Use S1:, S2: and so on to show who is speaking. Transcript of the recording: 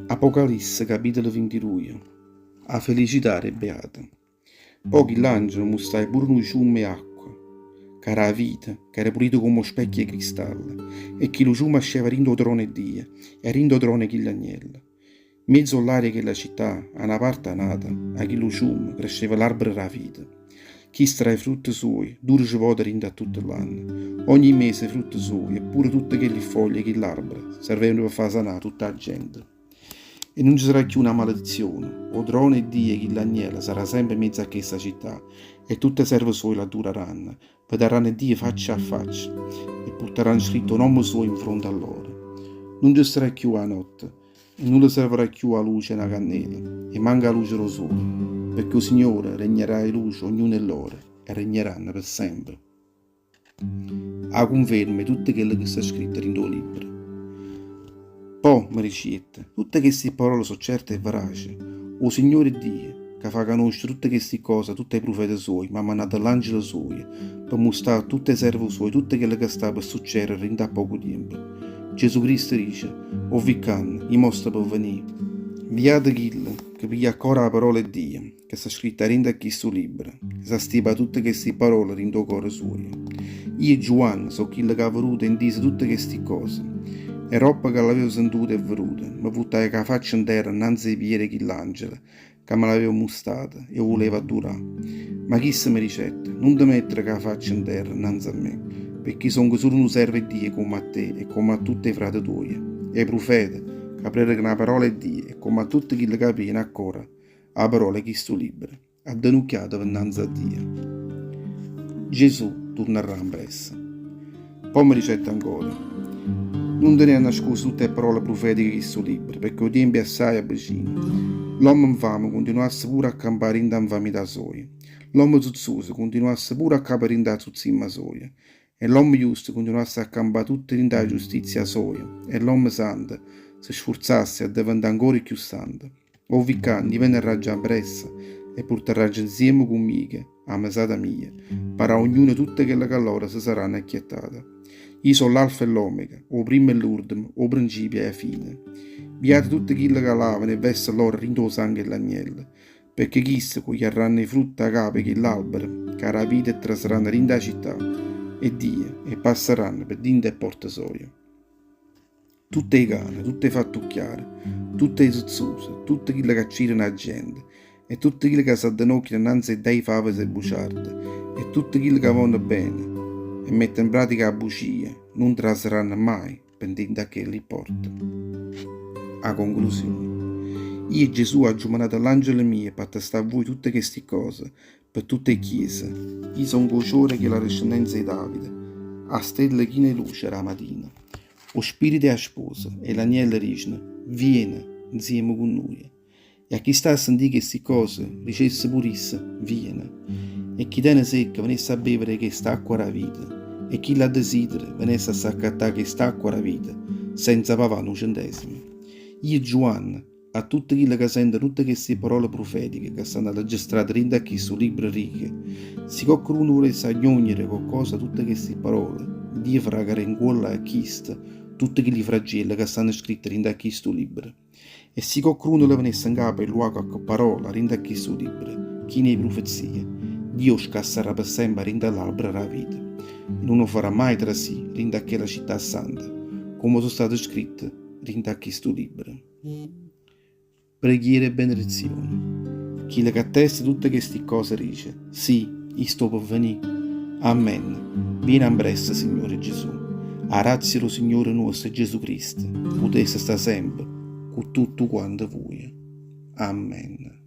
S1: Apocalisse, capitolo 22. A felicità è beata. Poi l'angelo mostrai pure un ciume e acqua, che era la vita, che era pulito come specchio e cristallo, e che lo ciume asceva rindo trone Dio, e rindo trone chi l'agnello. In mezzo all'aria che la città, a una parte nata, a chi lo ciume cresceva l'albero della vita. Chi strae frutti suoi, dura ci vota rinda tutto l'anno. Ogni mese frutti suoi, eppure tutte quelle foglie che l'albero servevano per far sanare tutta la gente. E non ci sarà più una maledizione. O trone e Dio che l'agnello sarà sempre in mezzo a questa città, e tutte serve sue la dureranno, vedranno Dio faccia a faccia, e porteranno scritto nome suo in fronte a loro. Non ci sarà più la notte, e non le servirà più la luce e la cannella, e manca la luce lo sole, perché il Signore regnerà di luce ognuno in loro, e regneranno per sempre. A conferma tutte quelle che sta scritto in tuo libro. Poi mi ricette, tutte queste parole sono certe e veraci. O Signore Dio, che fa conoscere tutte queste cose, tutti i profeti suoi, ma ha mandato l'angelo suo, per mostrare a tutte le serve suoi, tutte quelle che sta per succedere in da poco tempo. Gesù Cristo dice, o viccan, gli mostra per venire. Viate chi che piglia ancora la parola di Dio, che sta scritta in da questo libro, che sa stipa tutte queste parole in tuo cuore suo. Io e Giovanni so chi che ha voluto in dise tutte queste cose. E roba che l'avevo sentita e veduta, mi buttai che la faccia in terra innanzi ai piedi che l'angelo, che me l'aveva mostrata e voleva durare. Ma chi se mi ricette, non ti mettere che la faccia in terra innanzi a me, perché sono solo un servo di Dio come a te e come a tutti i frati tuoi, e ai profeti, che predicano la parola di Dio, e come a tutti chi le capiscono ancora, la parola che sto libero, ha denucchiato innanzi a Dio. Gesù tornerà in pressa. Poi mi ricette ancora, non te ne ha nascosto tutte le parole profetiche che sto libro, perché il tempo è assai vicino. L'uomo infame continuasse pure a campare in infamità sua. L'uomo zuzzoso continuasse pure a campare in da zuzzimma sua. E l'uomo giusto continuasse a campare tutta in da giustizia sua. E l'uomo santo si sforzasse a diventare ancora più santo. O viccan divenne raggiare pressa e porterà insieme con me, a mesata mia, per a ognuno tutte quelle che allora si saranno acchiettate. Io sono l'alfa e l'omega, o primo e l'ultimo, o principio e la fine. Beate tutti quelli che lavano e vestono l'oro rindo sangue e l'agnello, perché chissà cui arranno i frutti a capo che l'albero, che la vita e traseranno rinda città, e Dio, e passeranno per dinda e porte soie. Tutte i cani, tutte i fattucchiari, tutte i zuzzose, tutte quelle che accirano la gente, e tutte quelle che si addenocchiano innanzi dai fave e buciarde, e tutte quelle che vanno bene, e mettono in pratica la bugia, non traseranno mai pendendo a che li porta. A conclusione, io e Gesù ha giuminato l'angelo mio per attestare a voi tutte queste cose, per tutte le chiese. Io sono cuore che la discendenza di Davide, a stelle che ne luce la mattina. O spirito è a sposa, e l'agnello dice, vieni insieme con noi. E a chi sta a sentire queste cose, dicesse purisse, vieni. E chi tiene secca venisse a bere questa acqua la vita, e chi la desidera venisse a saccattare questa acqua la vita, senza pavare un centesimo. Io Giovanni, a tutti quelli che sentono tutte queste parole profetiche che stanno registrate dentro a chi su libro righe, se qualcuno volesse aggiungere qualcosa a tutte queste parole, Dio fragare in cuore a chista tutte quelle fragili che stanno scritte dentro a questo libro. E se qualcuno le venisse in capo il luogo a parola dentro a questo libro, chi ne profezie, Dio scasserà per sempre rinda l'albero la vita, e non lo farà mai tra sé rinda a la città santa, come sono state scritte rinda a questo libro. Preghiere e benedizioni. Chi le attesta tutte queste cose dice, sì, io sto per venire. Amen. Vieni a presto, Signore Gesù. A razia lo Signore nostro Gesù Cristo, potesse stare sempre con tutto quanto voi. Amen.